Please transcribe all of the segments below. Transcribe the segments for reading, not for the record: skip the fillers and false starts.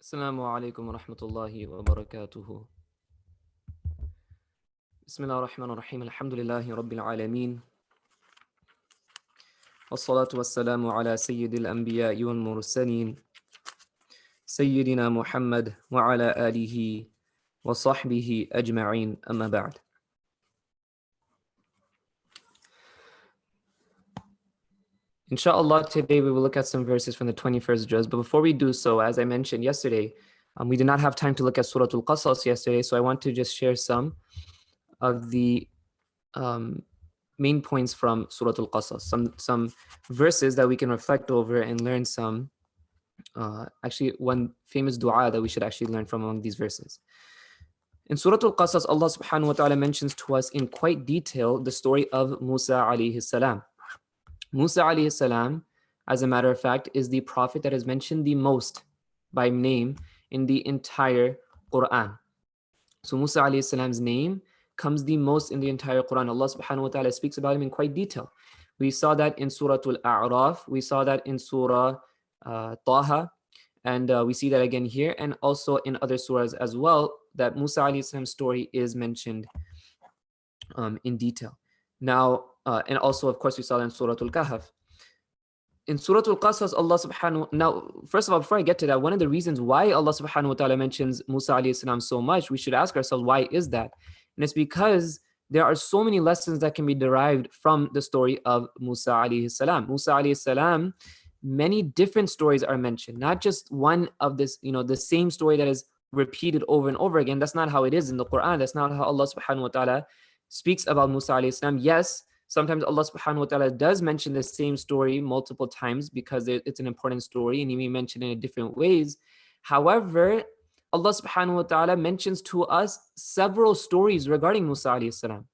السلام عليكم ورحمة الله وبركاته. بسم الله الرحمن الرحيم. الحمد لله رب العالمين. والصلاة والسلام على سيد الأنبياء والمرسلين سيدنا محمد وعلى آله وصحبه أجمعين. أما بعد. Inshallah, today we will look at some verses from the 21st juz. But before we do so, as I mentioned yesterday, we did not have time to look at Surah Al-Qasas yesterday, so I want to just share some of the main points from Surah Al-Qasas, some verses that we can reflect over and learn some, actually one famous dua that we should actually learn from among these verses. In Surah Al-Qasas, Allah subhanahu wa ta'ala mentions to us in quite detail the story of Musa alayhi salam. Musa alayhi salam, as a matter of fact, is the prophet that is mentioned the most by name in the entire Quran. So Musa alayhi salam's name comes the most in the entire Quran. Allah subhanahu wa ta'ala speaks about him in quite detail. We saw that in Surah Al-A'raf, we saw that in Surah Taha, and we see that again here, and also in other surahs as well, that Musa alayhi salam's story is mentioned in detail. Now, and also, of course, we saw that in Surah Al-Kahf. In Surah Al-Qasas, Allah subhanahu now, first of all, before I get to that, one of the reasons why Allah subhanahu wa ta'ala mentions Musa alayhi salam so much, we should ask ourselves, why is that? And it's because there are so many lessons that can be derived from the story of Musa alayhi salam. Musa alayhi salam, many different stories are mentioned, not just one of this, the same story that is repeated over and over again. That's not how it is in the Quran. That's not how Allah subhanahu wa ta'ala speaks about Musa alayhi salam. Yes, sometimes Allah subhanahu wa ta'ala does mention the same story multiple times because it's an important story and he may mention it in different ways. However, Allah subhanahu wa ta'ala mentions to us several stories regarding Musa alayhi salam.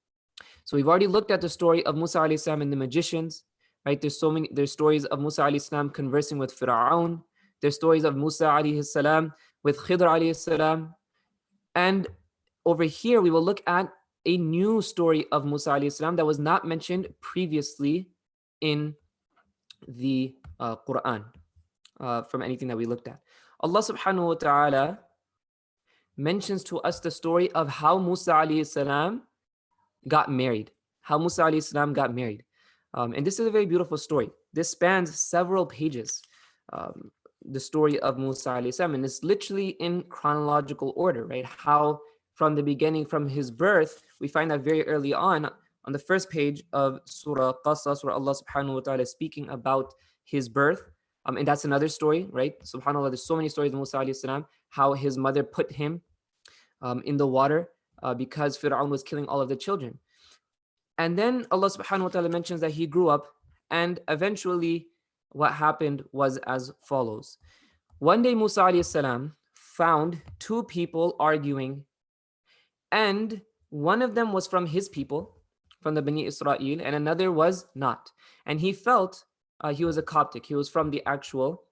So we've already looked at the story of Musa alayhi salam and the magicians, right? There's stories of Musa alayhi salam conversing with Fir'aun. There's stories of Musa alayhi salam with Khidr alayhi salam. And over here, we will look at a new story of Musa alayhi salam that was not mentioned previously in the Quran from anything that we looked at. Allah subhanahu wa ta'ala mentions to us the story of how Musa alayhi salam got married. How Musa alayhi salam got married. And this is a very beautiful story. This spans several pages. The story of Musa alayhi salam, and it's literally in chronological order, right? How from the beginning, from his birth, we find that very early on the first page of Surah Qasas, where Allah subhanahu wa ta'ala is speaking about his birth. And that's another story, right? SubhanAllah, there's so many stories of Musa alayhi salam, how his mother put him in the water because Fir'aun was killing all of the children. And then Allah subhanahu wa ta'ala mentions that he grew up, and eventually what happened was as follows. One day Musa alayhi salam found two people arguing, and one of them was from his people, from the Bani Israel, and another was not. And he felt he was a Coptic. He was from the actual,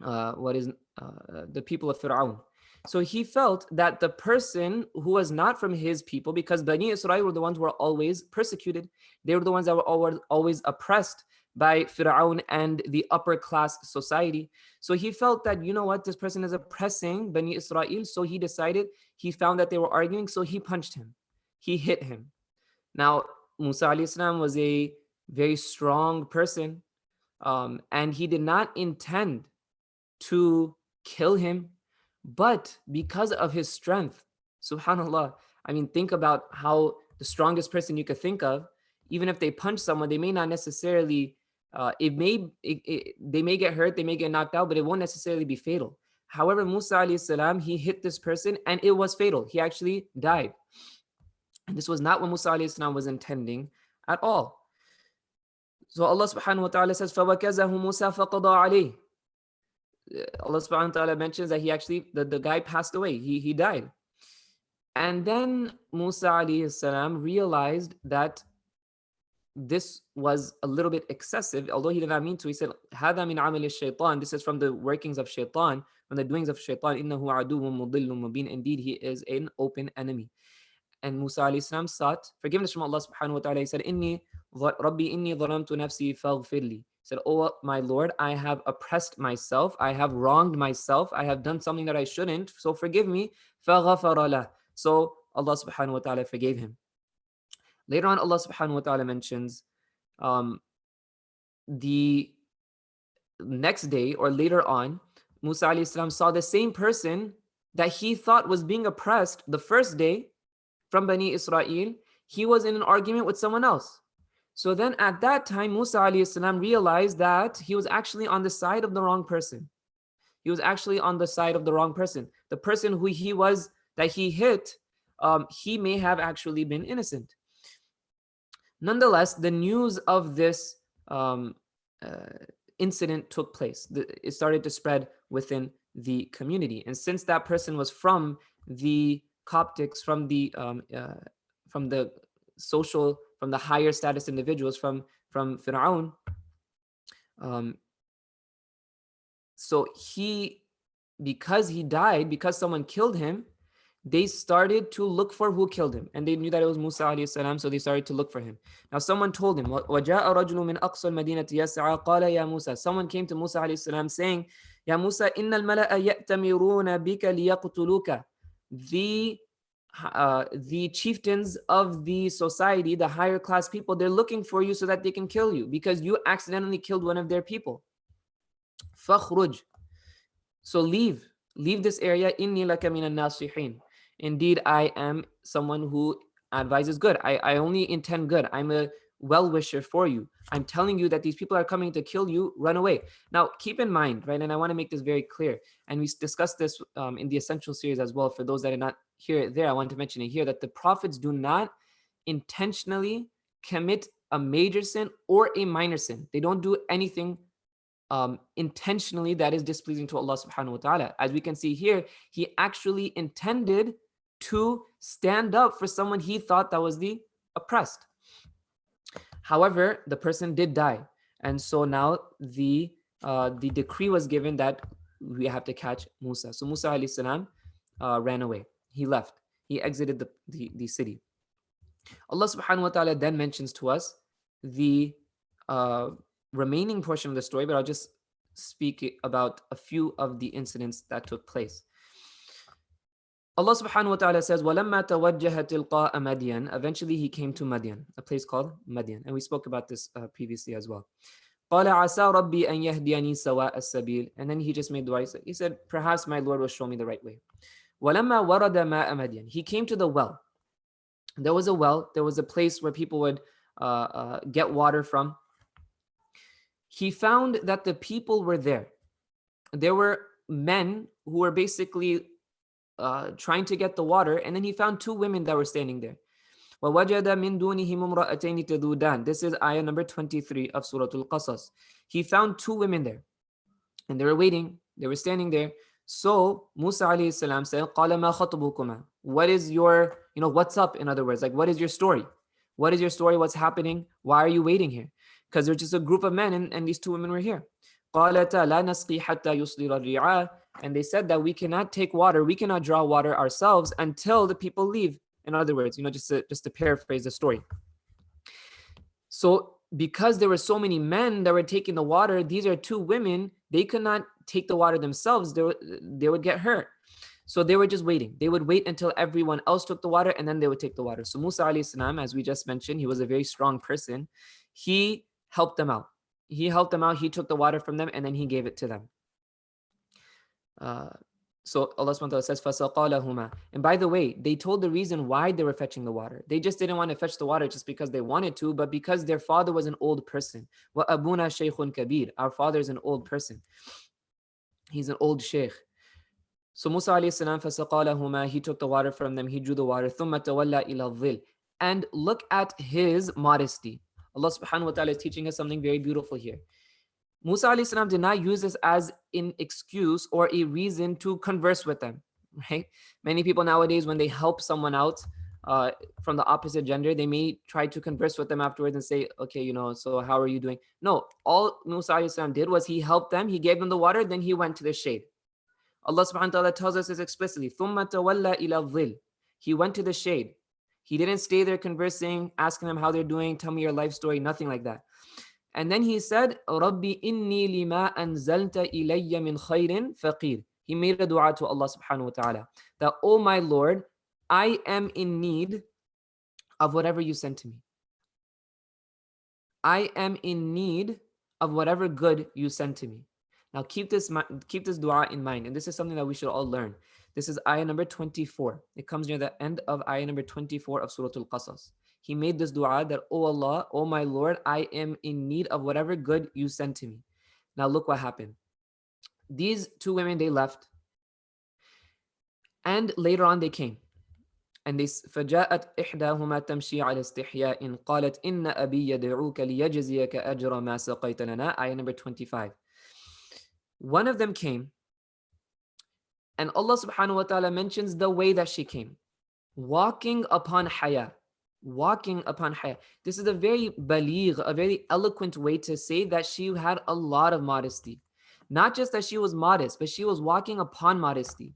the people of Fir'aun. So he felt that the person who was not from his people, because Bani Israel were the ones who were always persecuted, they were the ones that were always oppressed by Fir'aun and the upper class society. So he felt that, you know what, this person is oppressing Bani Israel. So he decided, he found that they were arguing, so he punched him. He hit him. Now, Musa alayhi salam was a very strong person, and he did not intend to kill him, but because of his strength, subhanAllah, I mean, think about how the strongest person you could think of, even if they punch someone, they may not necessarily, they may get hurt, they may get knocked out, but it won't necessarily be fatal. However, Musa alayhi salam, he hit this person and it was fatal. He actually died. And this was not what Musa alayhi salam was intending at all. So Allah subhanahu wa ta'ala says, فَوَكَزَهُ مُوسَى فَقَضَى عَلَيْهِ. Allah subhanahu wa ta'ala mentions that he actually, the guy passed away. He died. And then Musa alayhi salam realized that this was a little bit excessive, although he did not mean to. He said, هَذَا مِنْ عَمَلِ الشَّيْطَانِ. This is from the workings of shaitan, from the doings of shaitan. إِنَّهُ عَدُوٌ مُضِلٌّ مُبِينٌ. Indeed, he is an open enemy. And Musa alayhi salam sought forgiveness from Allah subhanahu wa ta'ala. He said, Rabbi inni dhalamtu nafsi faghfir li. Said, "Oh my Lord, I have oppressed myself, I have wronged myself, I have done something that I shouldn't, so forgive me." فَغَفَرَ لَهُ. So Allah subhanahu wa ta'ala forgave him. Later on, Allah subhanahu wa ta'ala mentions the next day or later on, Musa alayhi salam saw the same person that he thought was being oppressed the first day from Bani Israel. He was in an argument with someone else. So then at that time, Musa alayhi salam realized that he was actually on the side of the wrong person. He was actually on the side of the wrong person. The person who that he hit, he may have actually been innocent. Nonetheless, the news of this incident took place. It started to spread within the community. And since that person was from the Coptics, from the social, from the higher status individuals, from Fir'aun, so because he died, because someone killed him, they started to look for who killed him. And they knew that it was Musa alayhi salam, so they started to look for him. Now someone told him, وَجَاءَ رَجُلٌ مِّنْ أَقْصَى الْمَدِينَةِ يَسْعَى قَالَ يَا مُوسَى. Someone came to Musa alayhi salam saying, "Ya Musa, إِنَّ الْمَلَأَ يَأْتَمِرُونَ بِكَ لِيَقْتُلُوكَ." The chieftains of the society, the higher class people, they're looking for you so that they can kill you because you accidentally killed one of their people. فَخْرُجْ. So leave this area. إِنِّي لَكَ مِنَ النَّاصِحِينَ. Indeed, I am someone who advises good. I only intend good. I'm a well-wisher for you. I'm telling you that these people are coming to kill you. Run away. Now, keep in mind, right, and I want to make this very clear, and we discussed this in the Essential series as well. For those that did not hear it there, I want to mention it here, that the prophets do not intentionally commit a major sin or a minor sin. They don't do anything intentionally that is displeasing to Allah subhanahu wa ta'ala. As we can see here, he actually intended to stand up for someone he thought that was the oppressed. However, the person did die. And so now the decree was given that we have to catch Musa. So Musa alayhi salam ran away. He left. He exited the city. Allah subhanahu wa ta'ala then mentions to us the remaining portion of the story, but I'll just speak about a few of the incidents that took place. Allah subhanahu wa ta'ala says, وَلَمَّا تَوَجَّهَ تِلْقَاءَ مَدْيَنَ. Eventually he came to Madian, a place called Madian. And we spoke about this previously as well. قَالَ عَسَى رَبِّي أَن يَهْدِيَنِي سَوَاءَ السَّبِيلِ. And then he just made dua. He said, perhaps my Lord will show me the right way. وَلَمَّا وَرَدَ مَاءَ مَدْيَنَ. He came to the well. There was a well. There was a place where people would get water from. He found that the people were there. There were men who were basically trying to get the water, and then he found two women that were standing there. وَوَجَدَ مِن دُونِهِمْ امْرَأَتَيْنِ تَذُودَانِ. This is ayah number 23 of Surah Al-Qasas. He found two women there, and they were waiting. They were standing there. So Musa alayhi salam said, قَالَ مَا خَطْبُكُمَا. What is your, what's up? In other words, like, what is your story? What is your story? What's happening? Why are you waiting here? Because there's just a group of men, and these two women were here. قَالَتَا لَا نَسْقِي حَتَّى يُصْدِرَ الرِّعَاءَ. And they said that we cannot take water, we cannot draw water ourselves until the people leave. In other words, just to paraphrase the story. So because there were so many men that were taking the water, these are two women, they could not take the water themselves. They would get hurt. So they were just waiting. They would wait until everyone else took the water, and then they would take the water. So Musa alayhi salam, as we just mentioned, he was a very strong person. He helped them out. He took the water from them, and then he gave it to them. So Allah subhanahu wa ta'ala says, فَسَقَى لَهُمَا. And by the way, they told the reason why they were fetching the water. They just didn't want to fetch the water just because they wanted to, but because their father was an old person. وَأَبُونَا شَيْخٌ كَبِيرٌ. Our father is an old person. He's an old sheikh. So Musa alayhi salam, فَسَقَى لَهُمَا. He took the water from them. He drew the water. ثُمَّ تَوَلَّى إِلَى الظِّلِّ. And look at his modesty. Allah subhanahu wa ta'ala is teaching us something very beautiful here. Musa alayhi salam did not use this as an excuse or a reason to converse with them, right? Many people nowadays, when they help someone out from the opposite gender, they may try to converse with them afterwards and say, okay, so how are you doing? No, all Musa alayhi salam did was he helped them, he gave them the water, then he went to the shade. Allah subhanahu wa ta'ala tells us this explicitly. ثُمَّ تَوَلَّى إِلَى الظِّلِّ. He went to the shade. He didn't stay there conversing, asking them how they're doing, tell me your life story, nothing like that. And then he said, Rabbi inni lima anzalta ilayya min khairin faqir. He made a dua to Allah subhanahu wa ta'ala that, oh my Lord, I am in need of whatever you sent to me. I am in need of whatever good you sent to me. Now keep this dua in mind, and this is something that we should all learn. This is ayah number 24. It comes near the end of ayah number 24 of Surah Al-Qasas. He made this dua that, oh Allah, oh my Lord, I am in need of whatever good you sent to me. Now look what happened. These two women, they left, and later on they came. And they فجاءت إحداهما تمشي على استحياء قالت إن أبي يدعوك ليجزيك أجر ما سقيت لنا. Ayah number 25. One of them came, and Allah subhanahu wa ta'ala mentions the way that she came, walking upon haya. Walking upon haya. This is a very baligh, a very eloquent way to say that she had a lot of modesty. Not just that she was modest, but she was walking upon modesty.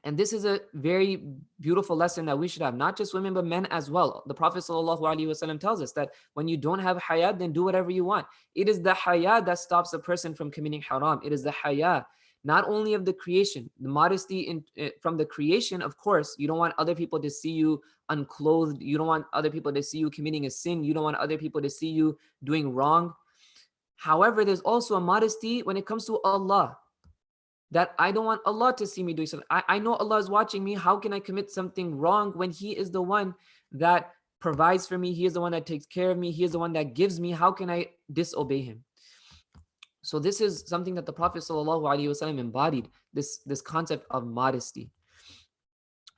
And this is a very beautiful lesson that we should have, not just women, but men as well. The Prophet ﷺ tells us that when you don't have haya, then do whatever you want. It is the haya that stops a person from committing haram. It is the haya, not only of the creation, the modesty from the creation, of course. You don't want other people to see you unclothed. You don't want other people to see you committing a sin. You don't want other people to see you doing wrong. However, there's also a modesty when it comes to Allah, that I don't want Allah to see me doing something. I know Allah is watching me. How can I commit something wrong when He is the one that provides for me? He is the one that takes care of me. He is the one that gives me. How can I disobey Him? So this is something that the Prophet ﷺ embodied, this concept of modesty.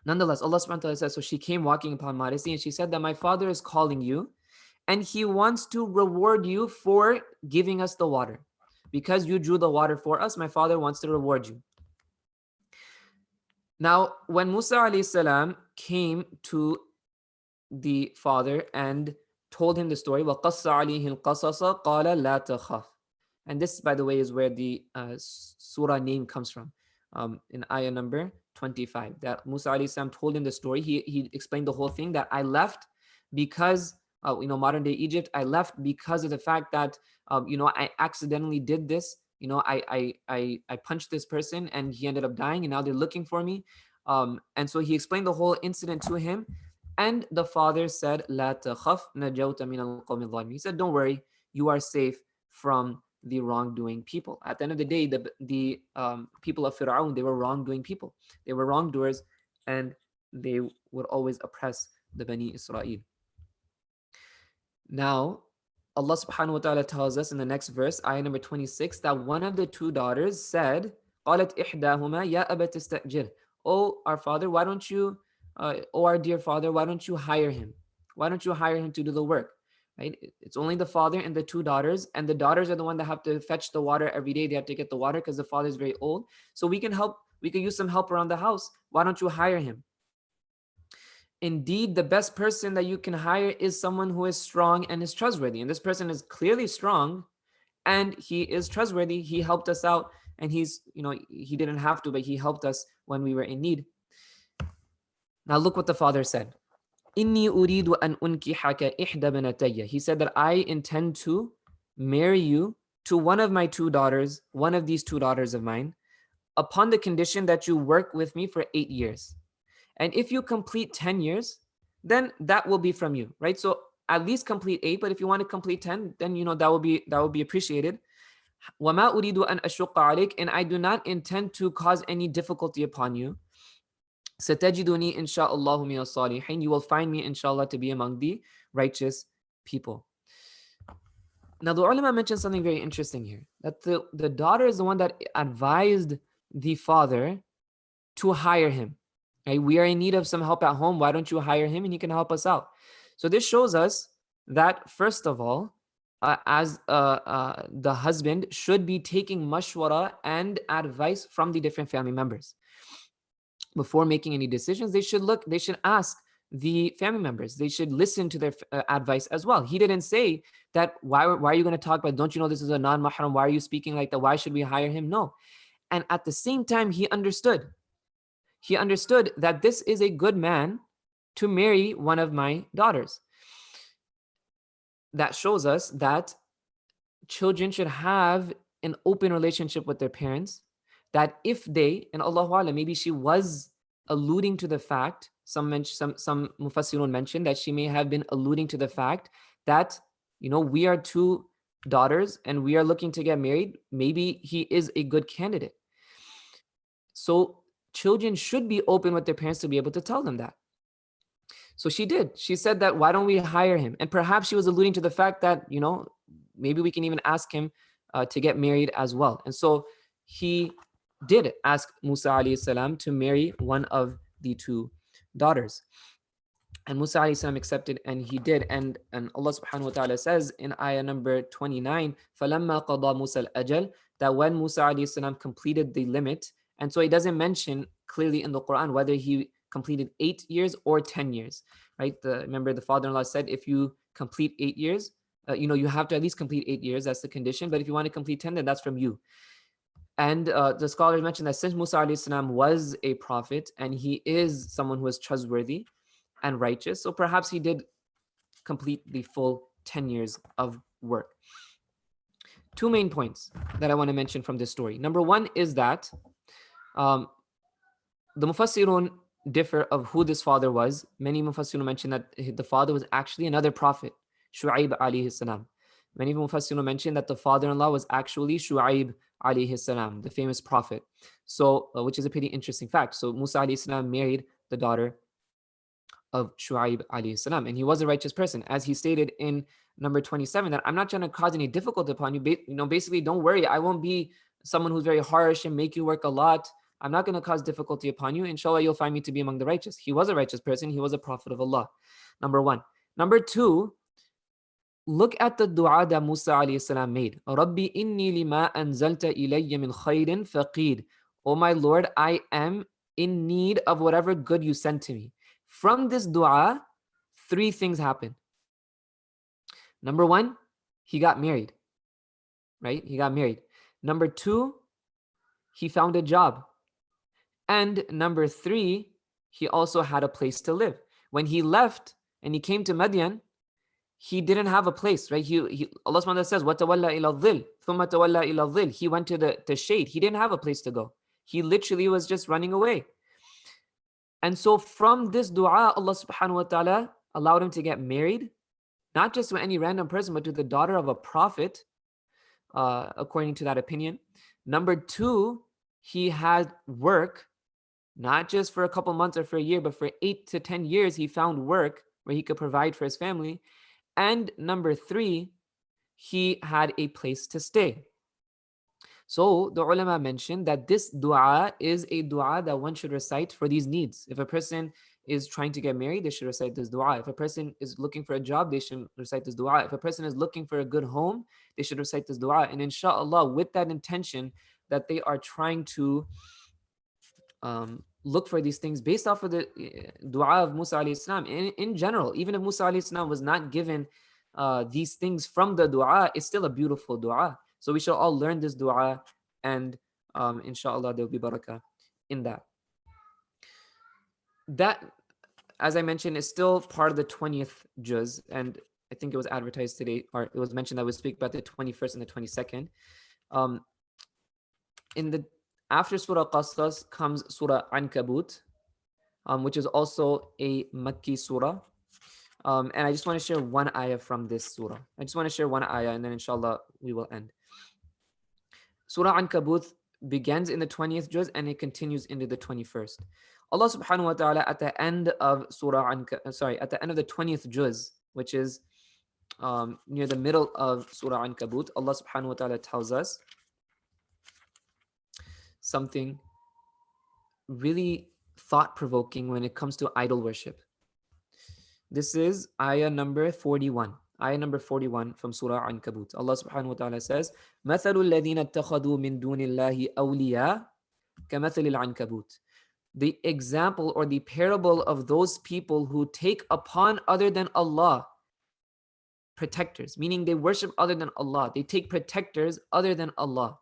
Nonetheless, Allah subhanahu wa ta'ala says, so she came walking upon modesty, and she said that my father is calling you, and he wants to reward you for giving us the water. Because you drew the water for us, my father wants to reward you. Now, when Musa alayhi salam came to the father and told him the story, وَقَصَّ عَلَيْهِ الْقَصَصَ قَالَ لَا تَخَافْ. And this, by the way, is where the surah name comes from, in ayah number 25. That Musa alayhi salam told him the story. He explained the whole thing, that I left because modern day Egypt, I left because of the fact that, I accidentally did this. I punched this person and he ended up dying, and now they're looking for me. And so he explained the whole incident to him. And the father said, La takhaf najawta min al-qawmi adh-dhalimin. He said, don't worry, you are safe from the wrongdoing people. At the end of the day, the people of Fir'aun, they were wrongdoing people. They were wrongdoers, and they would always oppress the Bani Israel. Now, Allah subhanahu wa ta'ala tells us in the next verse, ayah number 26, that one of the two daughters said, قَالَتْ إِحْدَاهُمَا يَا أَبَتِ اسْتَأْجِرْ. Oh, our father, why don't you, oh, our dear father, why don't you hire him? Why don't you hire him to do the work? Right? It's only the father and the two daughters, and the daughters are the one that have to fetch the water every day. They have to get the water because the father is very old. So we can use some help around the house. Why don't you hire him? Indeed, the best person that you can hire is someone who is strong and is trustworthy. And this person is clearly strong and he is trustworthy. He helped us out, and he didn't have to, but he helped us when we were in need. Now look what the father said. Inni uridu an unkihaka ihda banatayya. He said that I intend to marry you to one of my two daughters, one of these two daughters of mine, upon the condition that you work with me for 8 years. And if you complete 10 years, then that will be from you, right? So at least complete 8, but if you want to complete 10, then that will be appreciated. وَمَا أُرِيدُ أَنْ أَشُقَّ عَلَيْكَ. And I do not intend to cause any difficulty upon you. سَتَجِدُنِي إِنْ شَاءَ اللَّهُ مِنَ الصَّالِحِينَ. You will find me, inshallah, to be among the righteous people. Now the ulama mentioned something very interesting here, that the daughter is the one that advised the father to hire him. Right? We are in need of some help at home. Why don't you hire him and he can help us out? So this shows us that, first of all, as the husband should be taking mashwara and advice from the different family members. Before making any decisions, they should ask the family members. They should listen to their advice as well. He didn't say that, why are you going to talk about, don't you know this is a non-mahram? Why are you speaking like that? Why should we hire him? No. And at the same time, he understood that this is a good man to marry one of my daughters. that shows us that children should have an open relationship with their parents. That if they, and Allahu Alam, maybe she was alluding to the fact, some mufassirun mentioned that she may have been alluding to the fact that, we are two daughters and we are looking to get married. Maybe he is a good candidate. So children should be open with their parents to be able to tell them that. So she did. She said that, why don't we hire him? And perhaps she was alluding to the fact that, maybe we can even ask him to get married as well. And so he did ask Musa alayhi salam to marry one of the two daughters. And Musa alayhi salam accepted, and he did. And Allah subhanahu wa ta'ala says in ayah number 29, فَلَمَّا قَضَى مُوسَى الْأَجَلِ, that when Musa alayhi salam completed the limit, and so it doesn't mention clearly in the Quran whether he completed 8 years or 10 years, right? Remember the father-in-law said, if you complete 8 years, you have to at least complete 8 years. That's the condition. But if you want to complete 10, then that's from you. And the scholars mentioned that since Musa alayhi salam was a prophet and he is someone who is trustworthy and righteous, so perhaps he did complete the full 10 years of work. Two main points that I want to mention from this story. Number one is that the Mufassirun differ of who this father was. Many Mufassirun mention that the father was actually another prophet, Shu'aib alayhi salam. Many Mufassirun mention that the father-in-law was actually Shu'aib alayhi salam, the famous prophet. So, which is a pretty interesting fact. So Musa alayhi salam married the daughter of Shu'aib alayhi salam, and he was a righteous person, as he stated in number 27, that I'm not trying to cause any difficulty upon you. Basically, don't worry, I won't be someone who's very harsh and make you work a lot. I'm not going to cause difficulty upon you. Inshallah, you'll find me to be among the righteous. He was a righteous person. He was a prophet of Allah. Number one. Number two, look at the dua that Musa alayhi salam made. Rabbi inni lima anzalta ilayya min khayrin faqir. Oh my Lord, I am in need of whatever good you sent to me. From this dua, three things happened. Number one, he got married. Right? He got married. Number two, he found a job. And number three, he also had a place to live. When he left and he came to Madian, he didn't have a place, right? Allah subhanahu wa ta'ala says, وَتَوَلَّى إِلَى الظِّلِّ ثُمَّ تَوَلَّى إِلَى الظِّلِّ. He went to the shade. He didn't have a place to go. He literally was just running away. And so from this dua, Allah subhanahu wa ta'ala allowed him to get married, not just to any random person, but to the daughter of a prophet, according to that opinion. Number two, he had work, not just for a couple months or for a year, but for 8 to 10 years, he found work where he could provide for his family. And number three, he had a place to stay. So the ulama mentioned that this dua is a dua that one should recite for these needs. If a person is trying to get married, they should recite this dua. If a person is looking for a job, they should recite this dua. If a person is looking for a good home, they should recite this dua. And inshallah, with that intention that they are trying to look for these things based off of the dua of Musa alayhi salam. In general, even if Musa alayhi salam was not given these things from the dua, it's still a beautiful dua. So we shall all learn this dua, and inshallah there will be barakah in that. That, as I mentioned, is still part of the 20th juz, and I think it was advertised today, or it was mentioned that we speak about the 21st and the 22nd. After Surah Qasas comes Surah Ankabut, which is also a Makki surah. And I just want to share one ayah from this surah. I just want to share one ayah, and then inshallah we will end. Surah Ankabut begins in the 20th juz and it continues into the 21st. Allah subhanahu wa ta'ala at the end of at the end of the 20th juz, which is near the middle of Surah Ankabut, Allah subhanahu wa ta'ala tells us something really thought-provoking when it comes to idol worship. This is ayah number 41. Ayah number 41 from Surah Ankabut. Allah subhanahu wa ta'ala says, مَثَلُ الَّذِينَ اتَّخَذُوا مِن دُونِ اللَّهِ أَوْلِيَاءَ كَمَثَلِ الْعَنْكَبُوتِ. The example or the parable of those people who take upon other than Allah protectors, meaning they worship other than Allah. They take protectors other than Allah.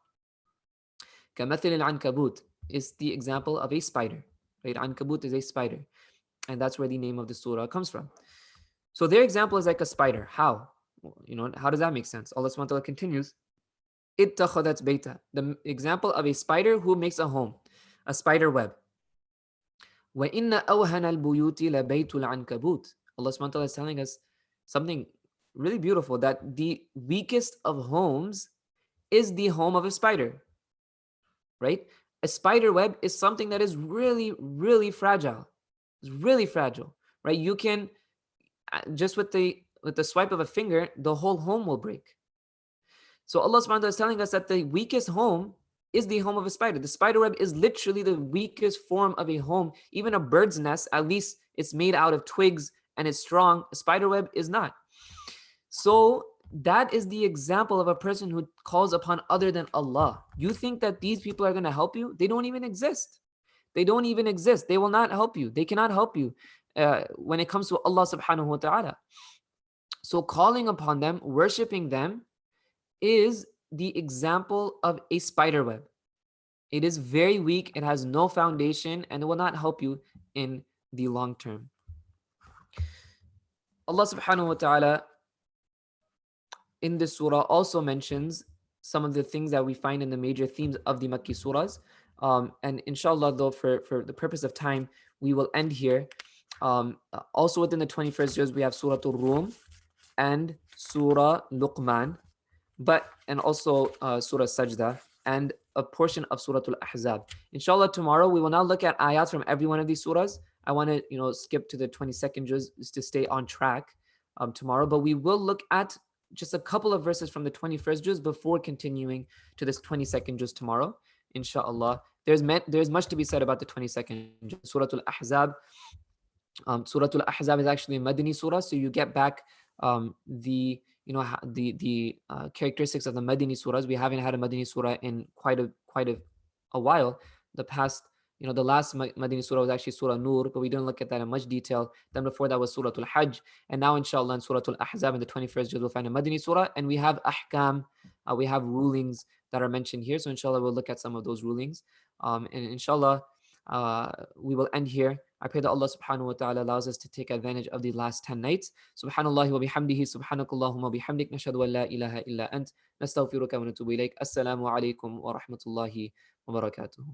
كَمَثَلِ الْعَنْكَبُوتِ is the example of a spider. Right? Ankabut is a spider. And that's where the name of the surah comes from. So their example is like a spider. How? How does that make sense? Allah subhanahu wa ta'ala continues, ittakhadhat bayta. The example of a spider who makes a home, a spider web. Wa inna awhana al-buyuti la baytul ankabut. Allah subhanahu wa ta'ala is telling us something really beautiful, that the weakest of homes is the home of a spider, right? A spider web is something that is really, really fragile. It's really fragile, right? You can just with the swipe of a finger, the whole home will break. So Allah subhanahu wa ta'ala is telling us that the weakest home is the home of a spider. The spider web is literally the weakest form of a home. Even a bird's nest, at least it's made out of twigs and it's strong. A spider web is not. So that is the example of a person who calls upon other than Allah. You think that these people are going to help you? They don't even exist. They don't even exist. They will not help you. They cannot help you when it comes to Allah subhanahu wa ta'ala. So calling upon them, worshiping them, is the example of a spider web. It is very weak, it has no foundation, and it will not help you in the long term. Allah subhanahu wa ta'ala in this surah also mentions some of the things that we find in the major themes of the Makki surahs. And inshallah, though, for the purpose of time, we will end here. Also within the 21st juz, we have Surah Al-Rum and Surah Luqman, and also Surah Sajda and a portion of Surah Al-Ahzab. Inshallah, tomorrow we will not look at ayats from every one of these surahs. I want to skip to the 22nd juz to stay on track tomorrow, but we will look at just a couple of verses from the 21st juz before continuing to this 22nd juz tomorrow, inshallah. There's much to be said about the 22nd juz. Surah Al-Ahzab. Surah Al-Ahzab is actually a Madani surah, so you get back the characteristics of the Madani surahs. We haven't had a Madani surah in quite a while. The last Madani surah was actually Surah Nur, but we didn't look at that in much detail. Then before that was Surah Al-Hajj, and now inshallah in Surah Al-Ahzab in the 21st juz we'll find a Madani surah, and we have ahkam, we have rulings that are mentioned here. So inshallah we'll look at some of those rulings, and inshallah we will end here. I pray that Allah subhanahu wa ta'ala allows us to take advantage of the last 10 nights. Subhanallah wa bihamdihi, subhanakallahumma bihamdik, nashhadu an la ilaha illa ant, nastaghfiruka wa natubu ilayk. Assalamu alaikum wa rahmatullahi wa barakatuh.